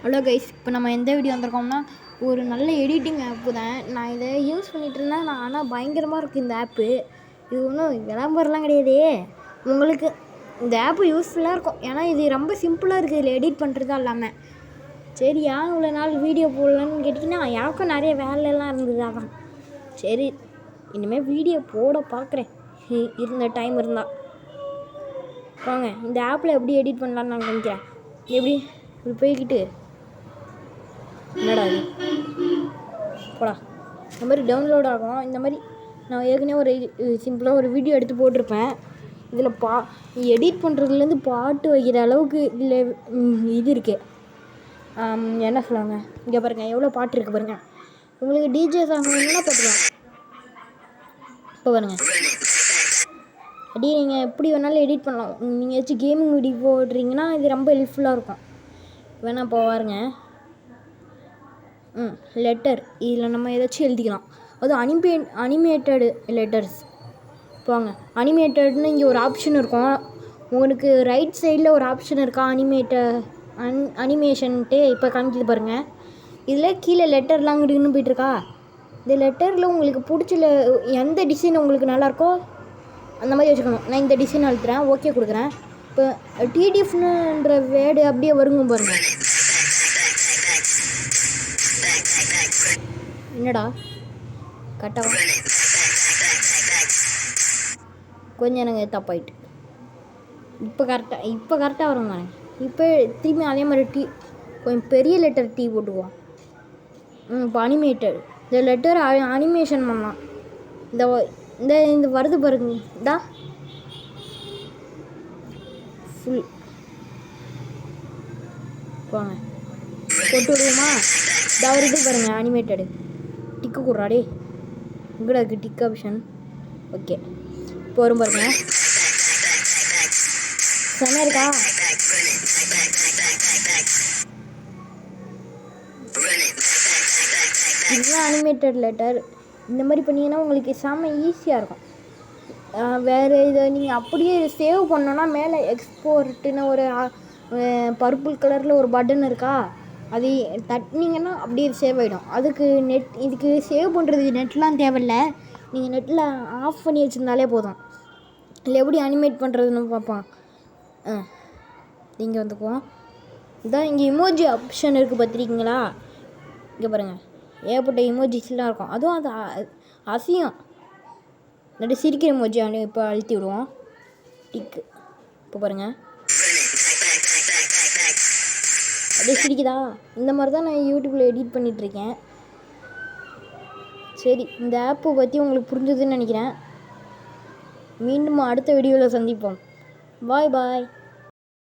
Hello guys, இப்போ நம்ம எந்த வீடியோ வந்திருக்கோம்னா ஒரு நல்ல எடிட்டிங் ஆப்பு தான். நான் இதை யூஸ் பண்ணிகிட்டு இருந்தேன். ஆனால் பயங்கரமாக இருக்குது இந்த ஆப்பு. இது ஒன்றும் விளம்பரம்லாம் கிடையாது. உங்களுக்கு இந்த ஆப்பு யூஸ்ஃபுல்லாக இருக்கும். ஏன்னா இது ரொம்ப சிம்பிளாக இருக்குது இதில் எடிட் பண்ணுறதா இல்லாமல். சரி, ஏன் இவ்வளோ நாள் வீடியோ போடலான்னு கேட்டிங்கன்னா எனக்கும் நிறைய வேலையெல்லாம் இருந்தது. அதான் சரி, இனிமேல் வீடியோ போட பார்க்குறேன் இருந்த டைம் இருந்தால். வாங்க இந்த ஆப்பில் எப்படி எடிட் பண்ணலான்னு நான் நினைக்கிறேன். எப்படி இப்படி போய்கிட்டு என்னடா இது போடா இந்த மாதிரி டவுன்லோட் ஆகும். இந்த மாதிரி நான் ஏற்கனவே ஒரு சிம்பிளாக ஒரு வீடியோ எடுத்து போட்டிருப்பேன். இதில் எடிட் பண்ணுறதுலேருந்து பாட்டு வைக்கிற அளவுக்கு இதில் இது இருக்குது. என்ன சொல்லுவாங்க, இங்கே பாருங்கள் எவ்வளோ பாட்டு இருக்குது பாருங்கள். உங்களுக்கு டிஜே சாங் வேணும்னா பார்த்துக்கலாம். இப்போ பாருங்கள், அப்படியே நீங்கள் எப்படி வேணாலும் எடிட் பண்ணலாம். நீங்கள் ஏதாச்சும் கேமிங் வீடியோ போடுறீங்கன்னா இது ரொம்ப ஹெல்ப்ஃபுல்லாக இருக்கும். வேணால் இப்போ பாருங்க, லெட்டர் இதில் நம்ம ஏதாச்சும் எழுதிக்கலாம். அதுவும் அனிமேட்டடு லெட்டர்ஸ். போங்க, அனிமேட்டட்னு இங்கே ஒரு ஆப்ஷன் இருக்கும். உங்களுக்கு ரைட் சைடில் ஒரு ஆப்ஷன் இருக்கா, அனிமேஷன்ட்டு இப்போ காமிக்கிது பாருங்கள். இதில் கீழே லெட்டர்லாம் அங்கிட்டு போயிட்டுருக்கா. இந்த லெட்டரில் உங்களுக்கு பிடிச்ச எந்த டிசைன் உங்களுக்கு நல்லாயிருக்கோ அந்த மாதிரி வச்சுக்கணும். நான் இந்த டிசைன் அழுத்துறேன், ஓகே கொடுக்குறேன். இப்போ டிடிஎஃப்னுன்ற வேர்டு அப்படியே வருங்க பாருங்கள். என்னடா கரெக்டாக கொஞ்சம் எனக்கு தப்பாயிட்டு. இப்போ கரெக்டாக வரும் தானே. இப்போ திரும்பி அதே மாதிரி கொஞ்சம் பெரிய லெட்டர் டீ போட்டுக்குவோம். இப்போ அனிமேட்டட் இந்த லெட்டர் அனிமேஷன் பண்ணலாம். இந்த வருது பாருங்கடா ஃபுல் போங்க போட்டு விடுவோமா. இந்த வருது பாருங்கள் அனிமேட்டடு. டிக்கு கொடுறாடே, இங்கடா இருக்குது டிக் ஆப்ஷன். ஓகே, இப்போ வரும் பாருங்க, செம்மையாக இருக்கா. இதுதான் அனிமேட்டட் லெட்டர். இந்த மாதிரி பண்ணிங்கன்னா உங்களுக்கு செம்ம ஈஸியாக இருக்கும். வேறு இதை நீங்கள் அப்படியே சேவ் பண்ணோன்னா மேலே எக்ஸ்போர்ட்டுன்னு ஒரு பர்பிள் கலரில் ஒரு பட்டன் இருக்கா, அது தட்டினீங்கன்னா அப்படியே சேவ் ஆகிடும். அதுக்கு இதுக்கு சேவ் பண்ணுறதுக்கு நெட்லாம் தேவையில்லை. நீங்கள் நெட்டில் ஆஃப் பண்ணி வச்சுருந்தாலே போதும். இல்லை எப்படி அனிமேட் பண்ணுறதுன்னு பார்ப்போம். இங்கே வந்துக்குவோம். இதான் இங்கே இமோஜி ஆப்ஷன் இருக்குது பார்த்துருக்கீங்களா. இங்கே பாருங்கள், ஏகப்பட்ட இமோஜிஸ்லாம் இருக்கும். அதுவும் அது அசியம் நட்டு சிரிக்கிற இமோஜி இப்போ அழுத்தி விடுவோம். டிக்கு இப்போ பாருங்கள் அப்படியே சிரிக்குதா. இந்த மாதிரி தான் நான் யூடியூப்பில் எடிட் பண்ணிகிட்ருக்கேன். சரி, இந்த ஆப்பை பற்றி உங்களுக்கு புரிஞ்சதுன்னு நினைக்கிறேன். மீண்டும் அடுத்த வீடியோவில் சந்திப்போம். பாய்.